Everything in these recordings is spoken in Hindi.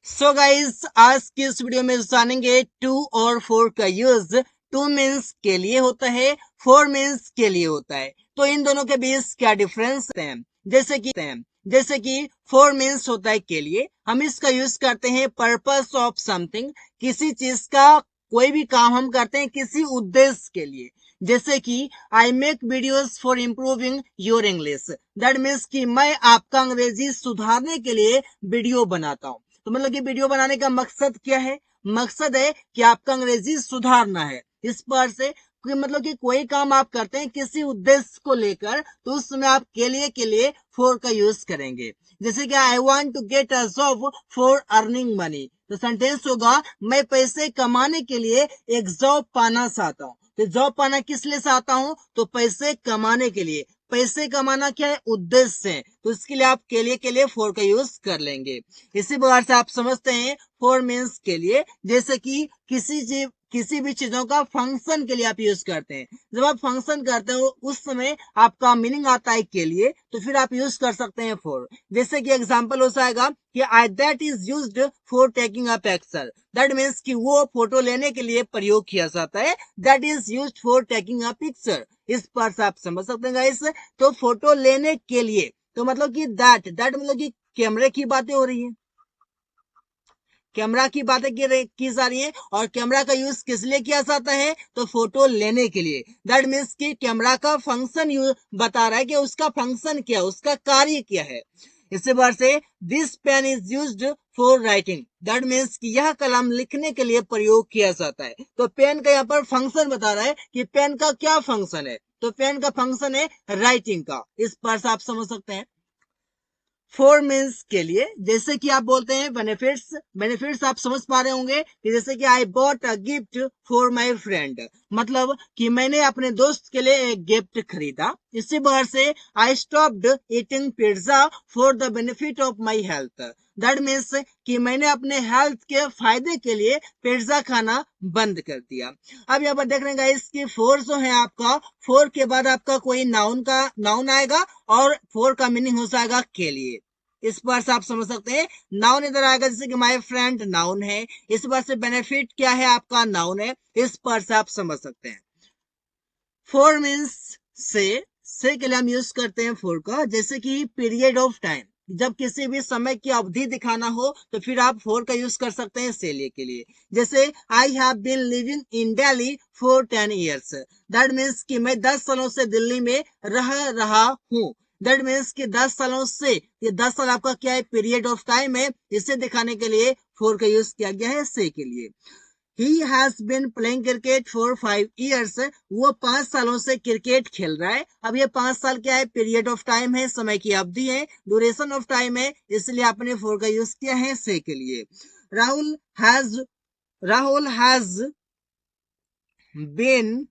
सो गाइस, आज की इस वीडियो में जानेंगे टू और फोर का यूज। टू मीन्स के लिए होता है, फोर मीन्स के लिए होता है। तो इन दोनों के बीच क्या डिफरेंस है? जैसे कि फोर मीन्स होता है के लिए, हम इसका यूज करते हैं पर्पस ऑफ समथिंग, किसी चीज का कोई भी काम हम करते हैं किसी उद्देश्य के लिए। जैसे कि I make videos for improving your English, that means कि मैं आपका अंग्रेजी सुधारने के लिए वीडियो बनाता हूँ। तो मतलब कि वीडियो बनाने का मकसद क्या है? मकसद है कि आपका अंग्रेजी सुधारना है। इस पर से मतलब कि कोई काम आप करते हैं किसी उद्देश्य को लेकर, तो उसमें आप के लिए फॉर का यूज करेंगे। जैसे कि I want to get a job for earning money, तो सेंटेंस होगा मैं पैसे कमाने के लिए एक जॉब पाना चाहता हूँ। तो जॉब पाना किस लिए चाहता हूँ? तो पैसे कमाने के लिए। पैसे कमाना क्या है? उद्देश्य है। तो इसके लिए आप के लिए फॉर का यूज कर लेंगे। इसी प्रकार से आप समझते हैं फॉर मीन्स के लिए, जैसे कि किसी भी चीजों का फंक्शन के लिए आप यूज करते हैं। जब आप फंक्शन करते हो उस समय आपका मीनिंग आता है के लिए, तो फिर आप यूज कर सकते हैं फॉर। जैसे कि एग्जांपल हो जाएगा कि eye that is used for taking a picture, that means कि वो फोटो लेने के लिए प्रयोग किया जाता है। That is used for taking a picture. इस पर से आप समझ सकते हैं गाइस। तो फोटो लेने के लिए, तो मतलब कि दैट मतलब कि कैमरे की बातें हो रही है, कैमरा की बातें की जा रही है। और कैमरा का यूज किस लिए किया जाता है? तो फोटो लेने के लिए। दैट मीन्स कि कैमरा का फंक्शन बता रहा है कि उसका फंक्शन क्या है, उसका कार्य क्या है। इसी बार से this pen is used for writing, that means कि यह कलम लिखने के लिए प्रयोग किया जाता है। तो पेन का यहाँ पर फंक्शन बता रहा है कि पेन का क्या फंक्शन है। तो पेन का फंक्शन है राइटिंग का। इस पर से आप समझ सकते हैं। फोर मीन्स के लिए, जैसे कि आप बोलते हैं बेनिफिट्स। बेनिफिट्स आप समझ पा रहे होंगे कि जैसे कि I bought a gift for my friend, मतलब कि मैंने अपने दोस्त के लिए एक गिफ्ट खरीदा। इसी बार से I stopped eating pizza for the benefit of my health, that means कि मैंने अपने हेल्थ के फायदे के लिए पिज्जा खाना बंद कर दिया। अब यहाँ पर देख रहे हैं इसकी फोर जो है आपका, फोर के बाद आपका कोई नाउन आएगा और फोर का मीनिंग हो जाएगा के लिए। इस बार से आप समझ सकते हैं नाउन इधर आएगा, जैसे कि माय फ्रेंड नाउन है। इस बार से बेनिफिट क्या है आपका? नाउन है। इस पर से आप समझ सकते हैं। फोर मीन्स से के लिए हम यूज करते हैं फोर का, जैसे कि पीरियड ऑफ टाइम। जब किसी भी समय की अवधि दिखाना हो तो फिर आप फोर का यूज कर सकते हैं से के लिए। जैसे I have been living in Delhi for 10 years, that means कि मैं 10 सालों से दिल्ली में रह रहा हूँ। दैट मीन्स कि 10 सालों से, ये 10 साल आपका क्या है? पीरियड ऑफ टाइम है। इसे दिखाने के लिए फोर का यूज किया गया है से के लिए। He has been playing cricket for 5 years, वो 5 सालों से क्रिकेट खेल रहा है। अब ये 5 साल क्या है? पीरियड ऑफ टाइम है, समय की अवधि है, ड्यूरेशन ऑफ टाइम है, इसलिए आपने फॉर का यूज किया है से के लिए। Rahul has Rahul has been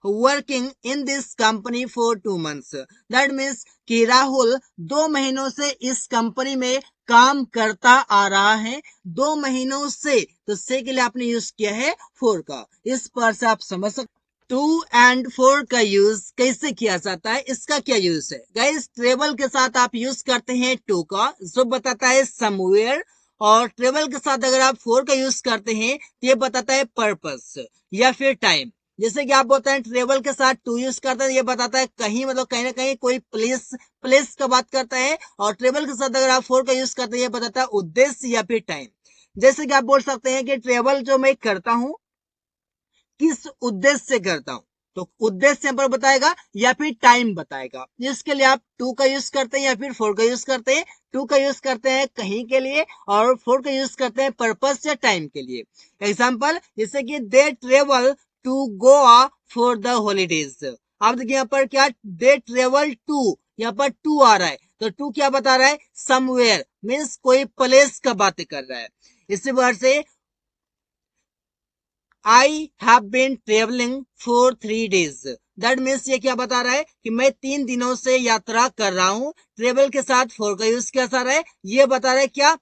working in this company for 2 months, that means कि राहुल 2 महीनों से इस कंपनी में काम करता आ रहा है। 2 महीनों से, तो से के लिए आपने यूज किया है फोर का। इस पर से आप समझ सकते। टू एंड फोर का यूज कैसे किया जाता है, इसका क्या यूज है? गाइस, ट्रेवल के साथ आप यूज करते हैं टू का, जो बताता है समवेयर। और ट्रेवल के साथ अगर आप फोर का यूज करते हैं तो ये बताता है पर्पस या फिर टाइम। जैसे कि आप बोलते हैं ट्रेवल के साथ टू यूज करते हैं, ये बताता है कहीं, मतलब कहीं ना कहीं कोई प्लेस प्लेस का बात करता है। और ट्रेवल के साथ अगर आप फोर का यूज करते हैं, ये बताता है उद्देश्य या फिर टाइम। जैसे कि आप बोल सकते हैं कि ट्रेवल जो मैं करता हूं किस उद्देश्य से करता हूं, तो उद्देश्य यहाँ पर बताएगा या फिर टाइम बताएगा। इसके लिए आप टू का यूज करते हैं या फिर फोर का यूज करते हैं। टू का यूज करते हैं कहीं के लिए और फोर का यूज करते हैं पर्पस या टाइम के लिए। एग्जाम्पल, जैसे कि they travel to Goa for the holidays. अब देखिए यहाँ पर क्या, दे ट्रेवल टू, यहाँ पर टू आ रहा है, तो टू क्या बता रहा है? समवेयर, मीन्स कोई प्लेस का बात कर रहा है। इसी बार से I have been travelling for 3 days, that means ये क्या बता रहा है कि मैं 3 दिनों से यात्रा कर रहा हूं। ट्रेवल के साथ फॉर का यूज क्या जा रहा है? ये बता रहा है क्या?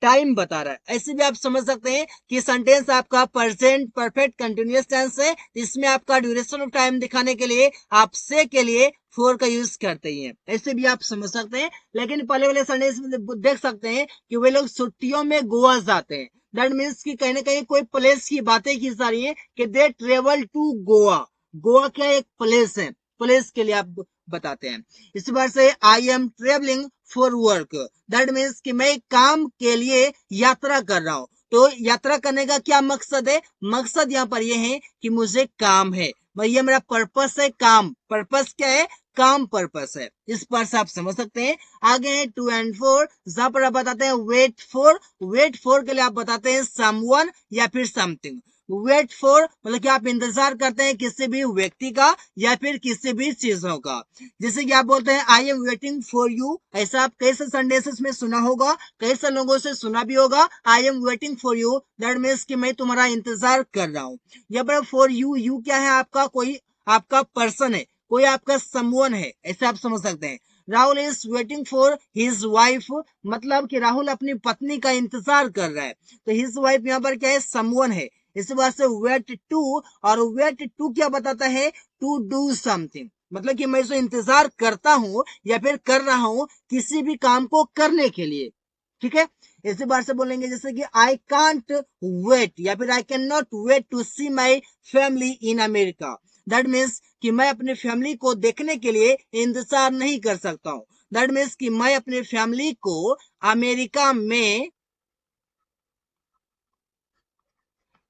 टाइम बता रहा है। ऐसे भी आप समझ सकते हैं कि सेंटेंस आपका प्रेजेंट परफेक्ट कंटिन्यूअस टेंस है, इसमें आपका ड्यूरेशन ऑफ टाइम दिखाने के लिए आप से के लिए फोर का यूज करते हैं। ऐसे भी आप समझ सकते हैं। लेकिन पहले वाले सेंटेंस में देख सकते हैं कि वे लोग छुट्टियों में गोवा जाते हैं। दैट मीन्स कि कहीं ना कहीं कोई प्लेस की बातें की जा रही है कि they travel to Goa. Goa क्या एक प्लेस है, प्लेस के लिए आप बताते हैं। इस बार से I am travelling for work, that means कि मैं काम के लिए यात्रा कर रहा हूं। तो यात्रा करने का क्या मकसद है? मकसद यहाँ पर यह है कि मुझे काम है, ये मेरा पर्पस है। काम पर्पस क्या है? काम पर्पस है। इस पर से आप समझ सकते हैं। आगे है 2 and 4, जहां पर आप बताते हैं वेट फॉर। वेट फॉर के लिए आप बताते हैं समवन या फिर समथिंग। वेट फॉर मतलब कि आप इंतजार करते हैं किसी भी व्यक्ति का या फिर किसी भी चीजों का। जैसे कि आप बोलते हैं I am waiting for you, ऐसा आप कई से सेंटेंसेस में सुना होगा, कई से लोगों से सुना भी होगा। I am waiting for you, that means कि मैं तुम्हारा इंतजार कर रहा हूँ। यहाँ पर फॉर यू, यू क्या है? आपका कोई आपका पर्सन है, कोई आपका समवन है, ऐसे आप समझ सकते हैं। Rahul is waiting for his wife, मतलब कि राहुल अपनी पत्नी का इंतजार कर रहा है। तो हिज वाइफ यहाँ पर क्या है? समवन है। इस बात से वेट टू, और वेट टू क्या बताता है? टू डू समथिंग, मतलब कि मैं जो इंतजार करता हूं या फिर कर रहा हूं किसी भी काम को करने के लिए। ठीक है, इसी बार से बोलेंगे जैसे कि आई कांट वेट या फिर I can not wait to see my family in America. That means कि मैं अपनी फैमिली को देखने के लिए इंतजार नहीं कर सकता हूं। दैट मीन्स कि मैं अपनी फैमिली को अमेरिका में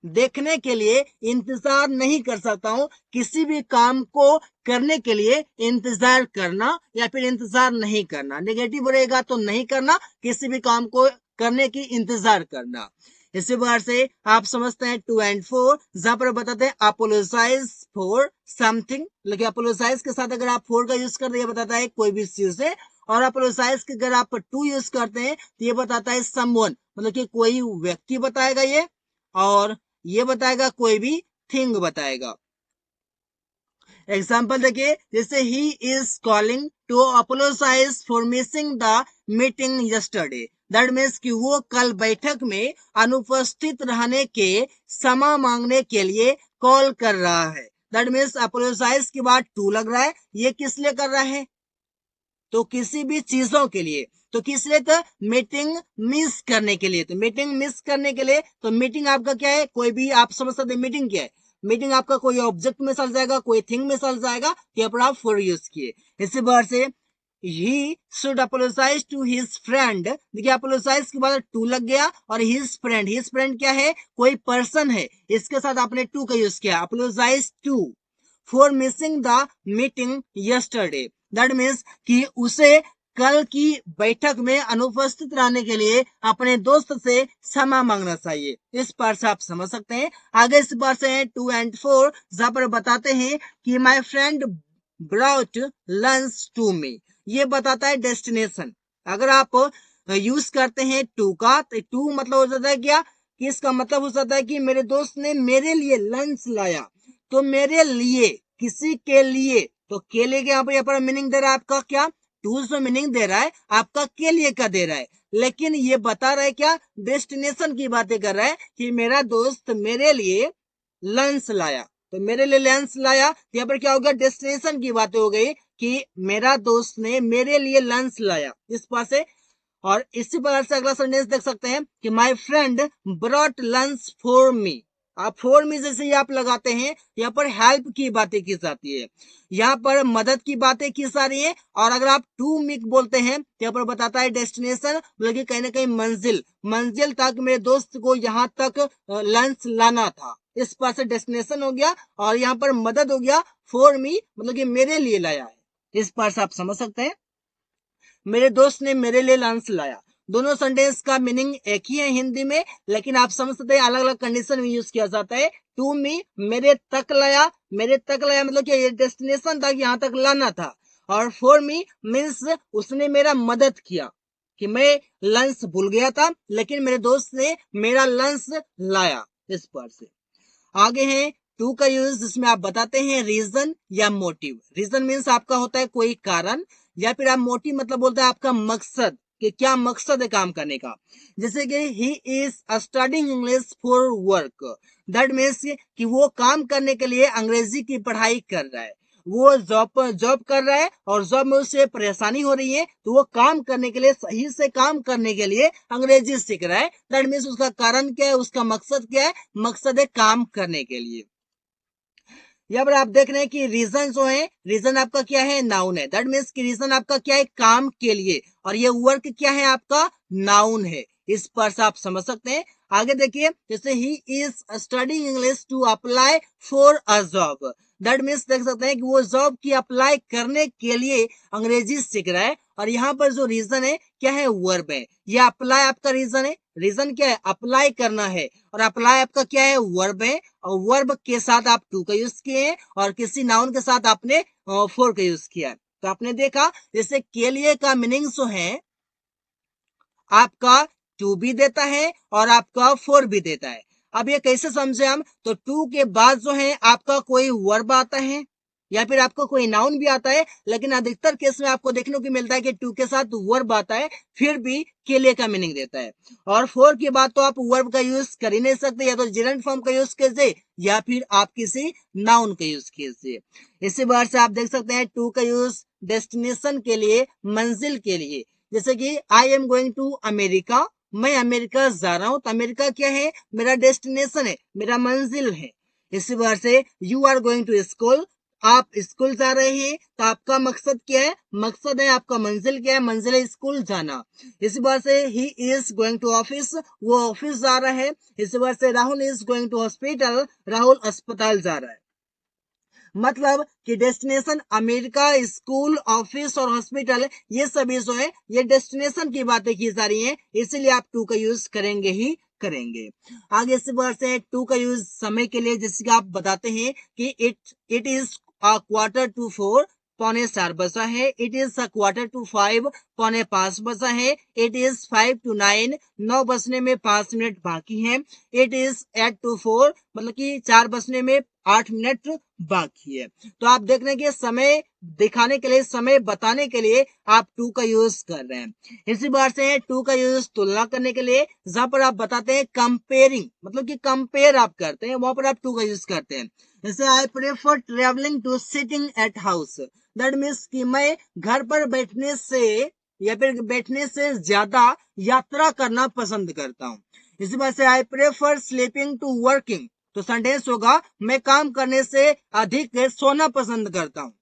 देखने के लिए इंतजार नहीं कर सकता हूं। किसी भी काम को करने के लिए इंतजार करना या फिर इंतजार नहीं करना, नेगेटिव रहेगा तो नहीं करना, किसी भी काम को करने की इंतजार करना। इसी बार से आप समझते हैं 2 and 4, जहां पर बताते हैं अपोलोजाइज फॉर समथिंग। लेकिन अपोलोजाइज के साथ अगर आप फोर का यूज कर दिया बताता है कोई भी चीज से, और अपोलोजाइज के अगर आप टू यूज करते हैं तो ये बताता है समवन, मतलब कि कोई व्यक्ति बताएगा ये, और ये बताएगा कोई भी थिंग बताएगा। एग्जाम्पल देखिए, जैसे he is calling to apologise for missing the meeting yesterday. That means कि वो कल बैठक में अनुपस्थित रहने के क्षमा मांगने के लिए कॉल कर रहा है। दैट मीन्स अपोलोजाइज के बाद टू लग रहा है, ये किस लिए कर रहा है? तो किसी भी चीजों के लिए। तो किस लिए? तो मीटिंग मिस करने के लिए। तो मीटिंग मिस करने के लिए, तो मीटिंग आपका क्या है? कोई भी आप समझ सकते हैं मीटिंग क्या है। मीटिंग आपका कोई ऑब्जेक्ट में चल जाएगा, कोई थिंग में चल जाएगा, तो यहाँ पर आप फॉर यूज किए। इसी बार से he should apologise to his friend. देखिए अपोलोजाइज के बाद टू लग गया, और हिज फ्रेंड, हिज फ्रेंड क्या है? कोई पर्सन है, इसके साथ आपने टू का यूज किया। Apologise to for missing the meeting yesterday. That means कि उसे कल की बैठक में अनुपस्थित रहने के लिए अपने दोस्त से क्षमा मांगना चाहिए। इस बार से आप समझ सकते हैं। आगे इस बार से 2 and 4, जहां पर बताते हैं कि my friend brought lunch to me. ये बताता है डेस्टिनेशन। अगर आप यूज करते हैं टू का, तो टू मतलब हो जाता है क्या? कि इसका मतलब हो जाता है कि मेरे दोस्त ने मेरे लिए लंच लाया। तो मेरे लिए, किसी के लिए, तो के लिए यहाँ पर मीनिंग दे रहा है आपका क्या? टू जो मीनिंग दे रहा है आपका के लिए का दे रहा है, लेकिन ये बता रहा है क्या? डेस्टिनेशन की बातें कर रहा है कि मेरा दोस्त मेरे लिए लंच लाया। तो मेरे लिए लंच लाया, तो यहाँ पर क्या हो गया? डेस्टिनेशन की बातें हो गई कि मेरा दोस्त ने मेरे लिए लंच लाया, इस पास से। और इसी प्रकार से अगला सेंटेंस देख सकते हैं कि my friend brought lunch for me. आप फॉर मी जैसे ही आप लगाते हैं, यहाँ पर हेल्प की बातें की जाती है, यहाँ पर मदद की बातें की जा रही है। और अगर आप टू मी बोलते हैं तो यहाँ पर बताता है डेस्टिनेशन, मतलब कि कहीं ना कहीं मंजिल, मंजिल तक मेरे दोस्त को यहाँ तक लंच लाना था। इस पास से डेस्टिनेशन हो गया, और यहाँ पर मदद हो गया फॉर मी, मतलब कि मेरे लिए लाया है। इस पास से आप समझ सकते हैं मेरे दोस्त ने मेरे लिए लंच लाया। दोनों सेंटेंस का मीनिंग एक ही है हिंदी में, लेकिन आप समझ सकते हैं अलग अलग कंडीशन में यूज किया जाता है। टू मी, मेरे तक लाया, मेरे तक लाया मतलब कि ये डेस्टिनेशन तक यहाँ तक लाना था। और फॉर मी मीन्स उसने मेरा मदद किया, कि मैं लंच भूल गया था लेकिन मेरे दोस्त ने मेरा लंच लाया। इस पर से आगे है टू का यूज, जिसमें आप बताते हैं रीजन या मोटिव। रीजन मीन्स आपका होता है कोई कारण, या फिर आप मोटिव मतलब बोलते हैं आपका मकसद, कि क्या मकसद है काम करने का। जैसे कि ही is studying English for work, that means कि वो काम करने के लिए अंग्रेजी की पढ़ाई कर रहा है। वो जॉब कर रहा है और जॉब में उसे परेशानी हो रही है, तो वो काम करने के लिए, सही से काम करने के लिए अंग्रेजी सीख रहा है। दैट मीन्स उसका कारण क्या है, उसका मकसद क्या है, मकसद है काम करने के लिए। यहाँ पर आप देख रहे हैं कि रीजन जो है, रीजन आपका क्या है, नाउन है। दैट मीन्स कि रीजन आपका क्या है, काम के लिए, और ये वर्क क्या है आपका, नाउन है। इस पर से आप समझ सकते हैं। आगे देखिए, जैसे he is studying English to apply for a job, that means देख सकते हैं कि वो जॉब की अप्लाई करने के लिए अंग्रेजी सीख रहा है। और यहाँ पर जो रीजन है क्या है, वर्ब है। ये अप्लाई आपका रीजन है। रीजन क्या है, अप्लाई करना है, और अप्लाई आपका क्या है, वर्ब है। और वर्ब के साथ आप टू का यूज किए हैं, और किसी नाउन के साथ आपने फॉर का यूज किया है। तो आपने देखा, जैसे के लिए का मीनिंग जो है आपका टू भी देता है और आपका फॉर भी देता है। अब ये कैसे समझे हम, तो टू के बाद जो है आपका कोई वर्ब आता है या फिर आपको कोई नाउन भी आता है, लेकिन अधिकतर केस में आपको देखने को मिलता है कि टू के साथ वर्ब आता है, फिर भी के लिए का मीनिंग देता है। और फोर के बाद तो आप वर्ब का यूज कर ही नहीं सकते, या तो जेरेंट फॉर्म का यूज कीजिए या फिर आप किसी नाउन का यूज कीजिए। इसी बार से आप देख सकते हैं टू का यूज डेस्टिनेशन के लिए, मंजिल के लिए। जैसे कि I am going to America, मैं अमेरिका जा रहा हूं, तो अमेरिका क्या है, मेरा डेस्टिनेशन है, मेरा मंजिल है। इसी बार से you are going to school, आप स्कूल जा रहे हैं, तो आपका मकसद क्या है, मकसद है आपका मंजिल क्या है, मंजिल है स्कूल जाना। इसी बार से he is going to office, वो ऑफिस जा रहा है। इसी बार से Rahul is going to hospital, Rahul अस्पताल जा रहा है। मतलब कि डेस्टिनेशन अमेरिका, स्कूल, ऑफिस और हॉस्पिटल, ये सभी जो है ये डेस्टिनेशन की बातें की जा रही हैं, इसीलिए आप टू का यूज करेंगे ही करेंगे। आगे इसी बार से टू का यूज समय के लिए, जैसे कि आप बताते हैं कि इट इज क्वार्टर टू 4, पौने 4 बजा है। इट इज क्वार्टर टू 5, पौने 5 बजा है। इट इज 5 to 9, 9 बजने में 5 मिनट बाकी है। इट इज 8 to 4, मतलब कि 4 बजने में 8 मिनट बाकी है। तो आप देख रहे हैं कि समय दिखाने के लिए, समय बताने के लिए आप टू का यूज कर रहे हैं। इसी बार से टू का यूज तुलना करने के लिए, जहां पर आप बताते हैं कंपेयरिंग, मतलब कि कंपेयर आप करते हैं, वहां पर आप टू का यूज करते हैं। जैसे I prefer travelling to sitting at house, that means कि मैं घर पर बैठने से या फिर बैठने से ज्यादा यात्रा करना पसंद करता हूँ। इसी बात से I prefer sleeping to working, तो सेंटेंस होगा मैं काम करने से अधिक सोना पसंद करता हूँ।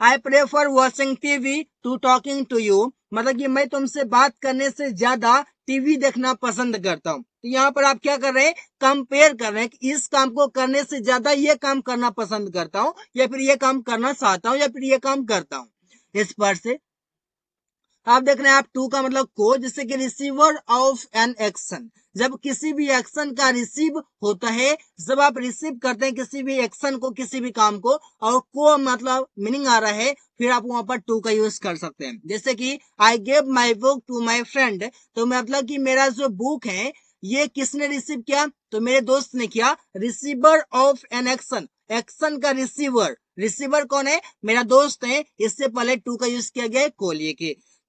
I prefer watching TV to talking to you, मतलब कि मैं तुमसे बात करने से ज्यादा टीवी देखना पसंद करता हूँ। तो यहाँ पर आप क्या कर रहे हैं, कंपेयर कर रहे हैं कि इस काम को करने से ज्यादा ये काम करना पसंद करता हूँ, या फिर ये काम करना चाहता हूँ, या फिर ये काम करता हूँ। इस पर से आप देख रहे हैं, आप टू का मतलब को, जिससे कि रिसीवर ऑफ एन एक्शन, जब किसी भी एक्शन का रिसीव होता है, जब आप रिसीव करते हैं किसी भी एक्शन को, किसी भी काम को, और को मतलब मीनिंग आ रहा है, फिर आप वहां पर टू का यूज कर सकते हैं। जैसे कि I gave my book to my friend, तो मतलब कि मेरा जो बुक है ये किसने रिसीव किया, तो मेरे दोस्त ने किया। Receiver of an action, action का रिसीवर, रिसीवर कौन है, मेरा दोस्त है। इससे पहले टू का यूज किया गया है को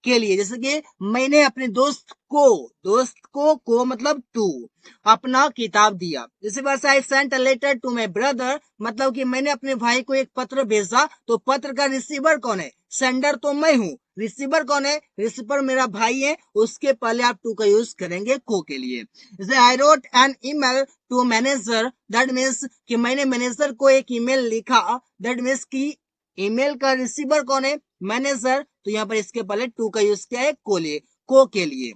के लिए। जैसे कि मैंने अपने दोस्त को मतलब टू, अपना किताब दिया। इसी बात से I sent a letter to my brother, मतलब कि मैंने अपने भाई को एक पत्र भेजा। तो पत्र का रिसीवर कौन है, सेंडर तो मैं हूं, रिसीवर कौन है, रिसीवर मेरा भाई है। उसके पहले आप टू का यूज करेंगे को के लिए। जैसे I wrote an email to manager, that means कि मैंने मैनेजर को एक ईमेल लिखा। दैट मीन्स कि ईमेल का रिसीवर कौन है, मैनेजर। तो यहाँ पर इसके पहले टू का यूज किया है को के लिए।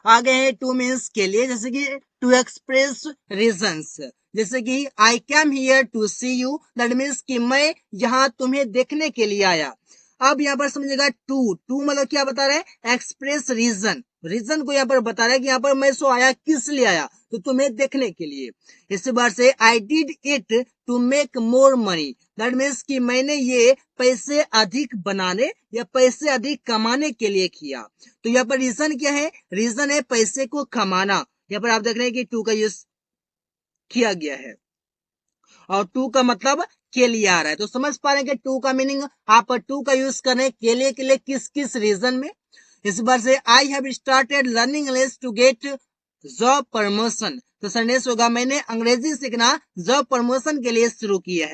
आगे है टू मीन्स के लिए, जैसे कि टू एक्सप्रेस रीजंस, जैसे कि I came here to see you, that means कि मैं यहाँ तुम्हें देखने के लिए आया। अब यहाँ पर समझेगा टू मतलब क्या बता रहे हैं, एक्सप्रेस रीजन, रीजन को यहाँ पर बता रहा है कि यहाँ पर मैं सो आया, किस लिए आया, तो तुम्हें देखने के लिए। इसी बार से I did it to make more money, that means कि मैंने ये पैसे अधिक बनाने या पैसे अधिक कमाने के लिए किया। तो यहाँ पर रीजन क्या है, रीजन है पैसे को कमाना। यहाँ पर आप देख रहे हैं कि टू का यूज किया गया है, और टू का मतलब के लिए आ रहा है। तो समझ पा रहे हैं कि टू का मीनिंग आप टू का यूज कर रहे हैं के लिए किस किस रीजन में। इस बार से I have started learning English to get job promotion. तो सेंटेंस होगा मैंने अंग्रेजी सीखना जॉब प्रमोशन के लिए शुरू किया है।